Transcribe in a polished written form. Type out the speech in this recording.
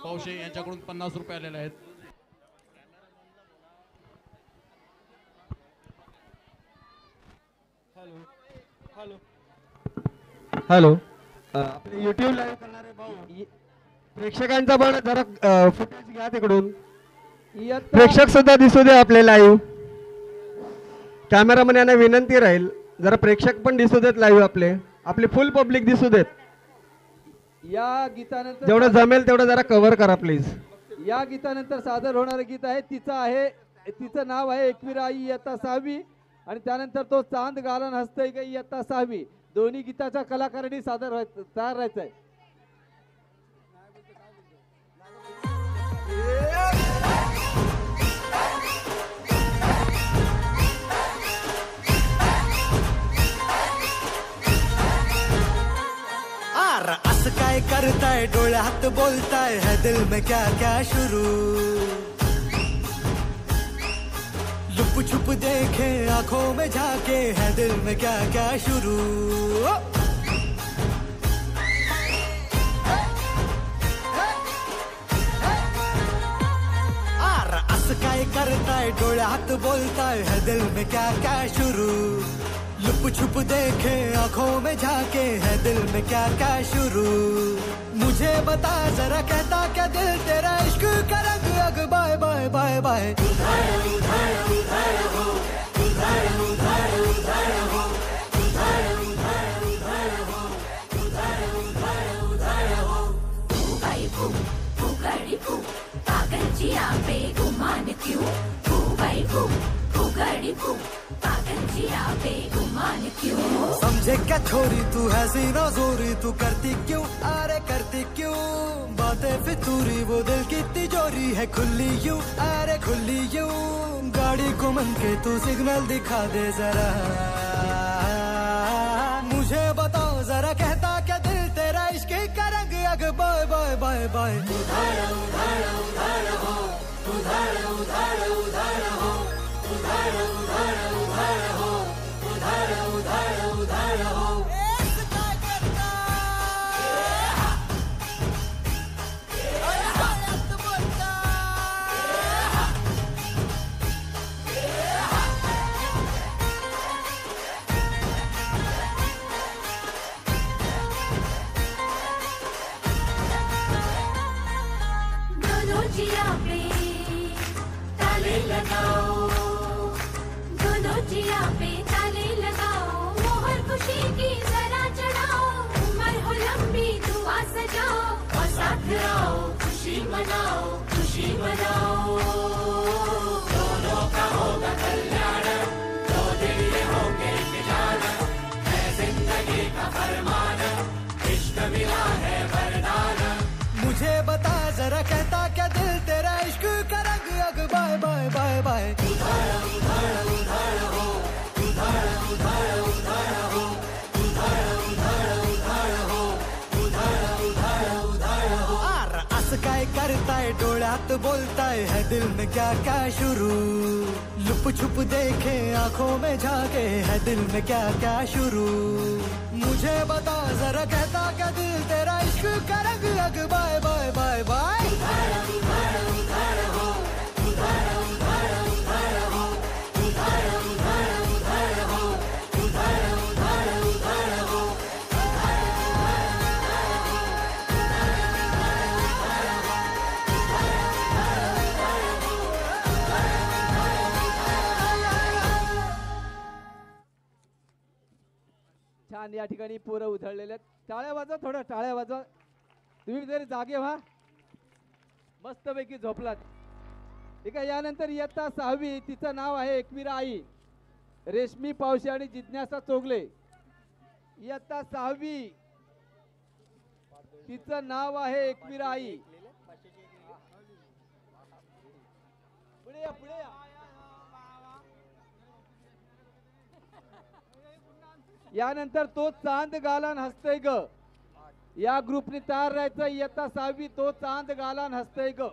पावशे यांच्याकडून 50 रुपये आलेले आहेत. हॅलो हॅलो आपले युट्यूब लाईव्ह करणारे भाऊ प्रेक्षकांचा पण जरा फुटेज घ्या तिकडून. प्रेक्षक सुद्धा दिसू दे आपले लाईव्ह. कॅमेरामन यांना विनंती राहील जरा प्रेक्षक पण दिसू देत लाईव्ह आपले फुल पब्लिक दिसू देत. या गीतानंतर जेवढं जमेल तेवढं जरा कव्हर करा प्लीज. या गीतानंतर सादर होणारे गीत आहे तिचं नाव आहे एकविरा आई इयत्ता 6वी आणि त्यानंतर तो चांद गालन हसतय ग इयत्ता 6वी. दोन्ही गीताच्या कलाकारांनी तयार राहायचं आहे. असं काय करताय डोळ्यात बोलताय है दिल में क्या क्या शुरू. लुप छुप देखे आंखों में झाके है दिल में क्या क्या शुरू. असं काय करताय डोळ्यात बोलताय है दिल में क्या क्या शुरू. लुप छुप देखे आंखों में झाके है दिल में क्या क्या शुरू. मुझे बता जरा कहता क्या दिल तेरा इश्क का रंग अग बाय बाय बाय बाय. उधार उधार उधार हो उधार उधार उधार हो उधार उधार उधार हो उधार उधार उधार हो. भाई फू फूगड़ी फू पागल जिया पे गुमान क्यों. फू भाई फू फूगड़ी फू पागल जिया पे गुमान क्यों. समझे क्या छोरी तू है सीना जोरी तू करती क्यों अरे करती क्यों. बातें फितूरी वो दिल की तिजोरी है खुली यूं अरे खुली यूं. गाड़ी को मन के तू सिग्नल दिखा दे जरा. मुझे बताओ जरा कहता क्या दिल तेरा इश्क का रंग अग बाय बाय बाय बाय. उधार उधार उधार हो उधार उधार उधार हो उधार उधार उधार हो उधार उधार उधार हो. दोनों जिया पे ताले लगाओ. दोनों जिया पे ताले लगाओ. मोहर खुशी की जरा चढ़ाओ. उम्र हो लंबी दुआ सजाओ और साथ आओ खुशी मनाओ खुशी मनाओ. दोनों का होगा कल्याण दो दिल ये होंगे एक जान. है जिंदगी का फरमान इश्क मिला है वरदान. मुझे बता जरा कहता क्या दिल तेरा इश्क का रंग अग बाय बाय बाय बाय. उधार उधार उधार हो उधार उधार उधार हो उधार उधार उधार हो उधार उधार उधार हो. असं काय करताय डोळ्यात बोलताय है दिल में क्या क्या शुरू. लुप छुप देखे आंखों में झाके है दिल में क्या क्या शुरू. मुझे बता जरा कहता क्या दिल तेरा इश्क का रंग अग बाय बाय बाय बाय. उधार उधार उधार हो उधार उधार उधार हो उधार उधार उधार हो उधार उधार उधार हो. छान या ठिकाणी पोरं उधळलेले आहेत. टाळ्या वाजवा थोडं टाळ्या वाजवा. तुम्ही जरी जागे व्हा. मस्तपैकी झोपलात. ठीक आहे. यानंतर इयत्ता 6वी तिचं नाव आहे एकविरा आई. रेशमी पावशे आणि जिज्ञासा चोगले. इयत्ता 6वी तिचं नाव आहे एकविरा आई. पुढे या पुढे या. यानंतर तो चांद गालान हसतय ग. या ग्रुपने तयार राहायचं. इयत्ता 6वी तो चांद गालान हसतय ग.